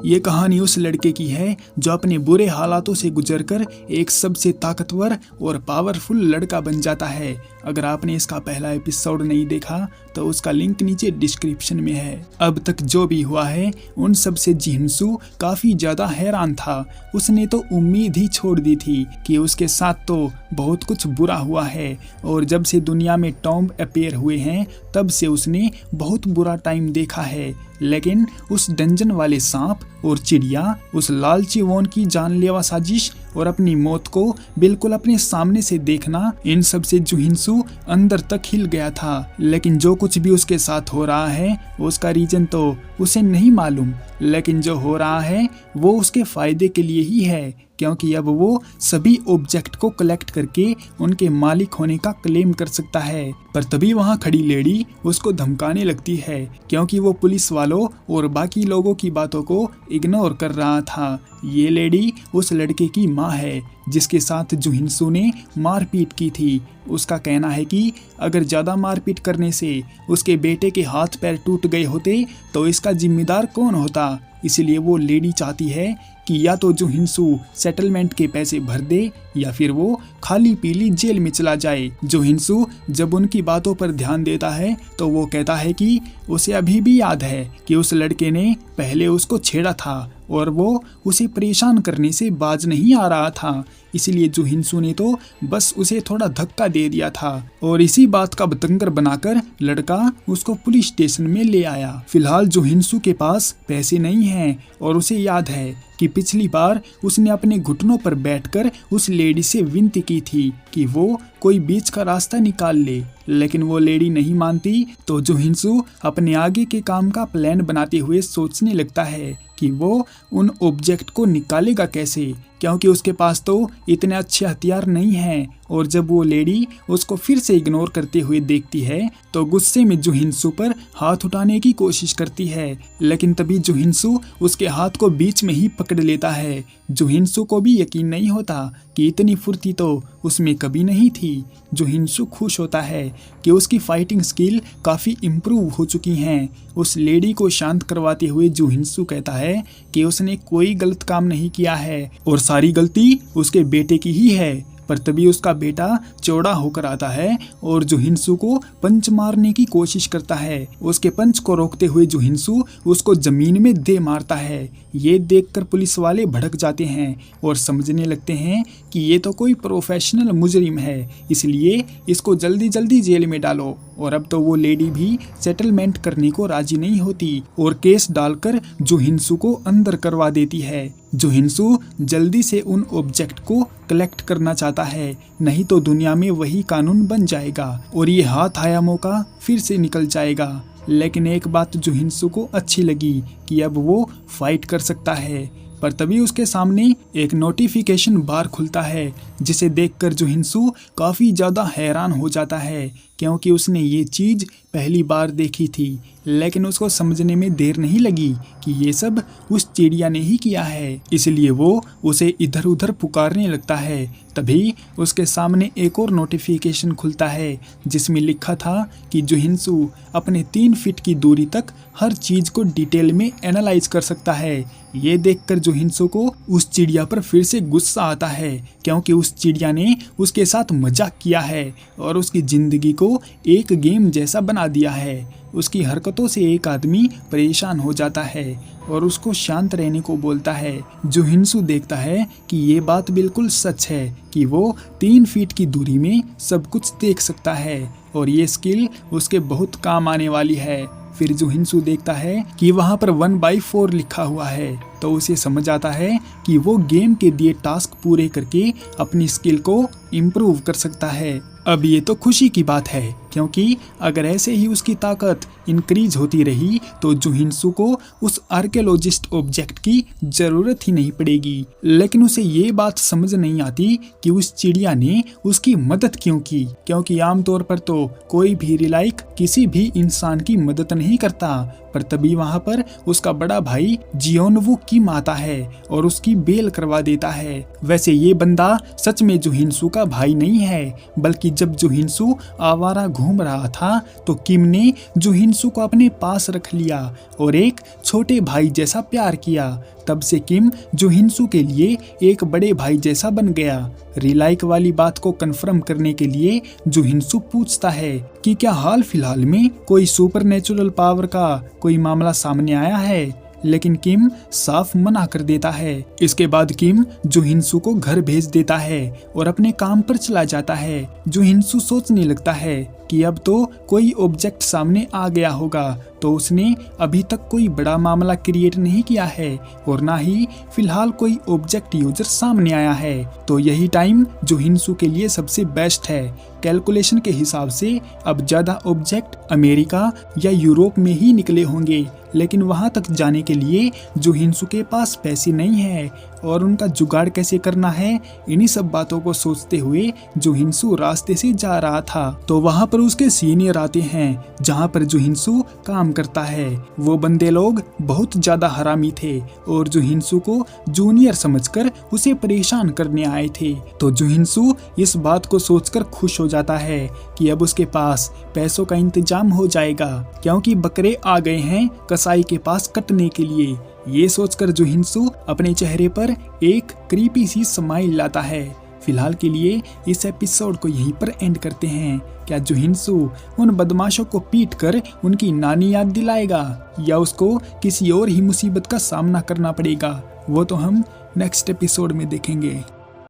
ये कहानी उस लड़के की है जो अपने बुरे हालातों से गुजरकर एक सबसे ताकतवर और पावरफुल लड़का बन जाता है। अगर आपने इसका पहला एपिसोड नहीं देखा तो उसका लिंक नीचे डिस्क्रिप्शन में है। अब तक जो भी हुआ है उन सब से जिहिंसू काफी ज्यादा हैरान था। उसने तो उम्मीद ही छोड़ दी थी कि उसके साथ तो बहुत कुछ बुरा हुआ है और जब से दुनिया में टॉम्ब अपीयर हुए हैं तब से उसने बहुत बुरा टाइम देखा है। लेकिन उस डंजन वाले सांप और चिड़िया, उस लालची वॉन की जानलेवा साजिश और अपनी मौत को बिल्कुल अपने सामने से देखना, इन सब से जिहिंसू अंदर तक हिल गया था। लेकिन जो कुछ भी उसके साथ हो रहा है उसका रीजन तो उसे नहीं मालूम, लेकिन जो हो रहा है वो उसके फायदे के लिए ही है, क्योंकि अब वो सभी ऑब्जेक्ट को कलेक्ट करके उनके मालिक होने का क्लेम कर सकता है। पर तभी वहाँ खड़ी लेडी उसको धमकाने लगती है, क्योंकि वो पुलिस वालों और बाकी लोगों की बातों को इग्नोर कर रहा था। ये लेडी उस लड़के की माँ है जिसके साथ जिहिंसू ने मारपीट की थी। उसका कहना है कि अगर ज़्यादा मारपीट करने से उसके बेटे के हाथ पैर टूट गए होते तो इसका जिम्मेदार कौन होता। इसलिए वो लेडी चाहती है कि या तो जिहिंसू सेटलमेंट के पैसे भर दे या फिर वो खाली पीली जेल में चला जाए। जिहिंसू जब उनकी बातों पर ध्यान देता है तो वो कहता है कि उसे अभी भी याद है कि उस लड़के ने पहले उसको छेड़ा था और वो उसे परेशान करने से बाज नहीं आ रहा था। इसलिए जिहिंसू ने तो बस उसे थोड़ा धक्का दे दिया था और इसी बात का बतंगर बनाकर लड़का उसको पुलिस स्टेशन में ले आया। फिलहाल जिहिंसू के पास पैसे नहीं हैं और उसे याद है कि पिछली बार उसने अपने घुटनों पर बैठकर उस लेडी से विनती की थी कि वो कोई बीच का रास्ता निकाल ले, लेकिन वो लेडी नहीं मानती। तो जिहिंसू अपने आगे के काम का प्लान बनाते हुए सोचने लगता है कि वो उन ऑब्जेक्ट को निकालेगा कैसे, क्योंकि उसके पास तो इतने अच्छे हथियार नहीं हैं। और जब वो लेडी उसको फिर से इग्नोर करते हुए देखती है तो गुस्से में जिहिंसू पर हाथ उठाने की कोशिश करती है, लेकिन तभी जिहिंसू उसके हाथ को बीच में ही पकड़ लेता है। जिहिंसू को भी यकीन नहीं होता कि इतनी फुर्ती तो उसमें कभी नहीं थी। जिहिंसू खुश होता है कि उसकी फाइटिंग स्किल काफ़ी इम्प्रूव हो चुकी हैं। उस लेडी को शांत करवाते हुए जिहिंसू कहता है कि उसने कोई गलत काम नहीं किया है और सारी गलती उसके बेटे की ही है। पर तभी उसका बेटा चौड़ा होकर आता है और जिहिंसू को पंच मारने की कोशिश करता है। उसके पंच को रोकते हुए जिहिंसू उसको जमीन में दे मारता है। ये देखकर पुलिस वाले भड़क जाते हैं और समझने लगते हैं कि ये तो कोई प्रोफेशनल मुजरिम है, इसलिए इसको जल्दी जल्दी जेल में डालो। और अब तो वो लेडी भी सेटलमेंट करने को राजी नहीं होती और केस डालकर जिहिंसू को अंदर करवा देती है। जिहिंसू जल्दी से उन ऑब्जेक्ट को कलेक्ट करना चाहता है, नहीं तो दुनिया में वही कानून बन जाएगा और ये हाथ आया मौका फिर से निकल जाएगा। लेकिन एक बात जिहिंसू को अच्छी लगी कि अब वो फाइट कर सकता है। पर तभी उसके सामने एक नोटिफिकेशन बार खुलता है जिसे देखकर जिहिंसू काफ़ी ज़्यादा हैरान हो जाता है, क्योंकि उसने ये चीज़ पहली बार देखी थी। लेकिन उसको समझने में देर नहीं लगी कि ये सब उस चिड़िया ने ही किया है, इसलिए वो उसे इधर उधर पुकारने लगता है। तभी उसके सामने एक और नोटिफिकेशन खुलता है जिसमें लिखा था कि जिहिंसू अपने 3 फीट की दूरी तक हर चीज़ को डिटेल में एनालाइज कर सकता है। ये देखकर जिहिंसू को उस चिड़िया पर फिर से गुस्सा आता है, क्योंकि उस चिड़िया ने उसके साथ मजाक किया है और उसकी ज़िंदगी को एक गेम जैसा बना दिया है। उसकी हरकतों से एक आदमी परेशान हो जाता है और उसको शांत रहने को बोलता है। जिहिंसू देखता है कि ये बात बिल्कुल सच है कि वो 3 फीट की दूरी में सब कुछ देख सकता है और ये स्किल उसके बहुत काम आने वाली है। फिर जिहिंसू देखता है कि वहाँ पर 1/4 लिखा हुआ है, तो उसे समझ आता है कि वो गेम के दिए टास्क पूरे करके अपनी स्किल को इम्प्रूव कर सकता है। अब ये तो खुशी की बात है, क्योंकि अगर ऐसे ही उसकी ताकत इंक्रीज होती रही तो जिहिंसू को उस आर्कियोलॉजिस्ट ऑब्जेक्ट की जरूरत ही नहीं पड़ेगी। लेकिन उसे ये बात समझ नहीं आती कि उस चिड़िया ने उसकी मदद क्यों की, क्योंकि आमतौर पर तो कोई भी रिलाइक किसी भी इंसान की मदद नहीं करता। पर तभी वहाँ पर उसका बड़ा भाई जियोनवू किम आता है और उसकी बेल करवा देता है। वैसे ये बंदा सच में जिहिंसू का भाई नहीं है, बल्कि जब जिहिंसू आवारा घूम रहा था तो किम ने जुहिनसू को अपने पास रख लिया और एक छोटे भाई जैसा प्यार किया। तब से किम जुहिनसू के लिए एक बड़े भाई जैसा बन गया। रिलाइक वाली बात को कंफर्म करने के लिए जुहिनसू पूछता है कि क्या हाल फिलहाल में कोई सुपरनेचुरल पावर का कोई मामला सामने आया है, लेकिन किम साफ मना कर देता है। इसके बाद किम जुहिनसू को घर भेज देता है और अपने काम पर चला जाता है। जुहिनसू सोचने लगता है कि अब तो कोई ऑब्जेक्ट सामने आ गया होगा, तो उसने अभी तक कोई बड़ा मामला क्रिएट नहीं किया है और ना ही फिलहाल कोई ऑब्जेक्ट यूजर सामने आया है। तो यही टाइम जुहिनसू के लिए सबसे बेस्ट है। कैलकुलेशन के हिसाब से अब ज्यादा ऑब्जेक्ट अमेरिका या यूरोप में ही निकले होंगे, लेकिन वहां तक जाने के लिए जुहिनसू के पास पैसे नहीं है और उनका जुगाड़ कैसे करना है, इन्हीं सब बातों को सोचते हुए जुहिनसू रास्ते से जा रहा था। तो वहां पर उसके सीनियर आते हैं जहां पर जुहिनसू काम करता है। वो बंदे लोग बहुत ज्यादा हरामी थे और जुहिनसू को जूनियर समझकर उसे परेशान करने आए थे। तो जुहिनसू इस बात को सोचकर खुश हो जाता है कि अब उसके पास पैसों का इंतजाम हो जाएगा, क्योंकि बकरे आ गए हैं कसाई के पास कटने के लिए। ये सोचकर जुहिनसू अपने चेहरे पर एक क्रीपी सी स्माइल लाता है। फिलहाल के लिए इस एपिसोड को यहीं पर एंड करते हैं। क्या जुहिनसू उन बदमाशों को पीट कर उनकी नानी याद दिलाएगा या उसको किसी और ही मुसीबत का सामना करना पड़ेगा, वो तो हम नेक्स्ट एपिसोड में देखेंगे।